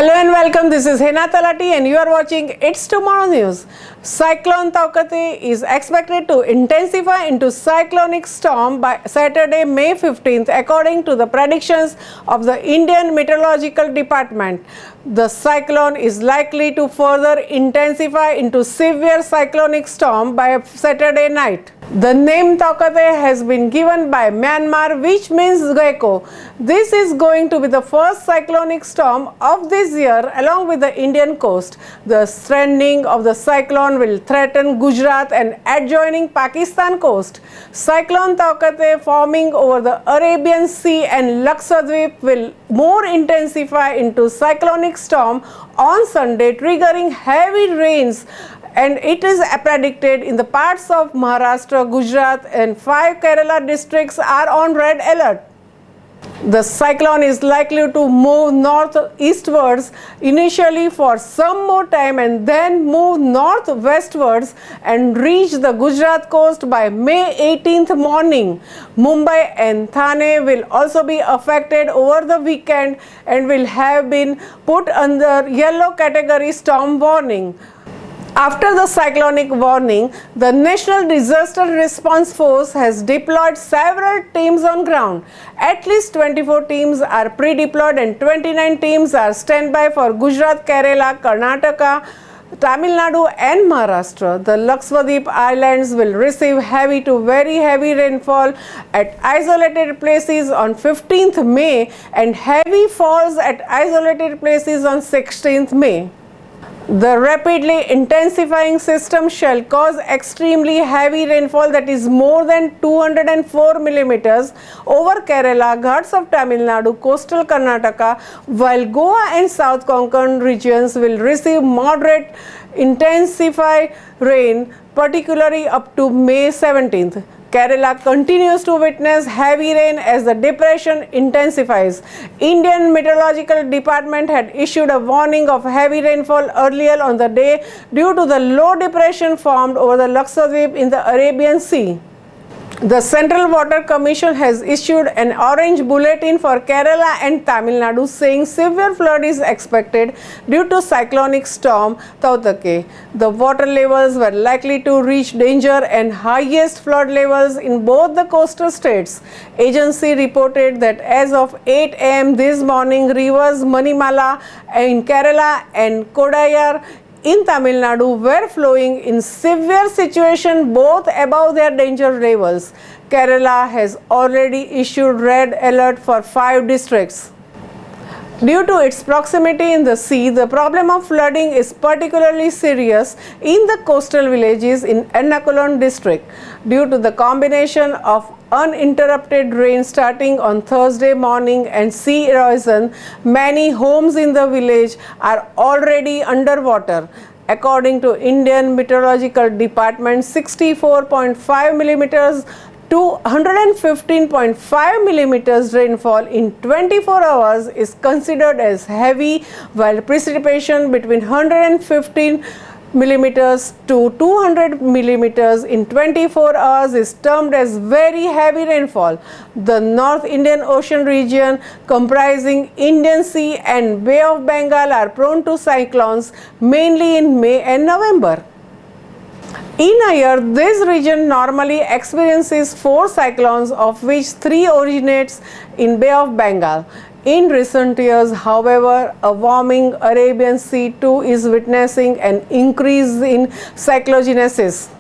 Hello and welcome. This is Hena Talati and you are watching It's Tomorrow News. Cyclone Taukate is expected to intensify into cyclonic storm by Saturday, May 15th, according to the predictions of the Indian Meteorological Department. The cyclone is likely to further intensify into severe cyclonic storm by Saturday night. The name Taukate has been given by Myanmar, which means gecko. This is going to be the first cyclonic storm of this year along with the Indian coast. The stranding of the cyclone will threaten Gujarat and adjoining Pakistan coast. Cyclone Taukate forming over the Arabian Sea and Lakshadweep will more intensify into cyclonic storm on Sunday, triggering heavy rains, and it is predicted in the parts of Maharashtra, Gujarat and 5 Kerala districts are on red alert. The cyclone is likely to move northeastwards initially for some more time and then move northwestwards and reach the Gujarat coast by May 18th morning. Mumbai and Thane will also be affected over the weekend and will have been put under yellow category storm warning. After the cyclonic warning, the National Disaster Response Force has deployed several teams on ground. At least 24 teams are pre-deployed and 29 teams are standby for Gujarat, Kerala, Karnataka, Tamil Nadu and Maharashtra. The Lakshadweep Islands will receive heavy to very heavy rainfall at isolated places on 15th May and heavy falls at isolated places on 16th May. The rapidly intensifying system shall cause extremely heavy rainfall that is more than 204 millimeters over Kerala, Ghats of Tamil Nadu, coastal Karnataka, while Goa and South Konkan regions will receive moderate intensified rain, particularly up to May 17th. Kerala continues to witness heavy rain as the depression intensifies. Indian Meteorological Department had issued a warning of heavy rainfall earlier on the day due to the low depression formed over the Lakshadweep in the Arabian Sea. The Central Water Commission has issued an orange bulletin for Kerala and Tamil Nadu saying severe flood is expected due to cyclonic storm Taukate. The water levels were likely to reach danger and highest flood levels in both the coastal states. Agency reported that as of 8 a.m. this morning, rivers Manimala in Kerala and Kodayar in Tamil Nadu were flowing in severe situation both above their danger levels. Kerala has already issued red alert for 5 districts. Due to its proximity in the sea, the problem of flooding is particularly serious in the coastal villages in Ernakulam district. Due to the combination of uninterrupted rain starting on Thursday morning and sea erosion, many homes in the village are already underwater. According to Indian Meteorological Department, 64.5 millimeters to 115.5 millimeters rainfall in 24 hours is considered as heavy, while precipitation between 115 millimeters to 200 millimeters in 24 hours is termed as very heavy rainfall. The North Indian Ocean region comprising Indian Sea and Bay of Bengal are prone to cyclones mainly in May and November. In a year, this region normally experiences 4 cyclones, of which 3 originates in Bay of Bengal. In recent years, however, a warming Arabian Sea too is witnessing an increase in cyclogenesis.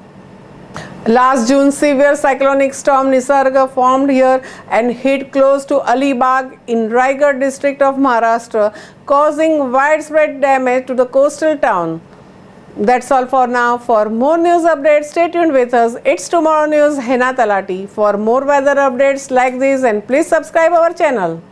Last June, severe cyclonic storm Nisarga formed here and hit close to Alibag in Raigad district of Maharashtra, causing widespread damage to the coastal town. That's all for now. For more news updates, stay tuned with us. It's Tomorrow News, Hena Talati. For more weather updates like this, and please subscribe our channel.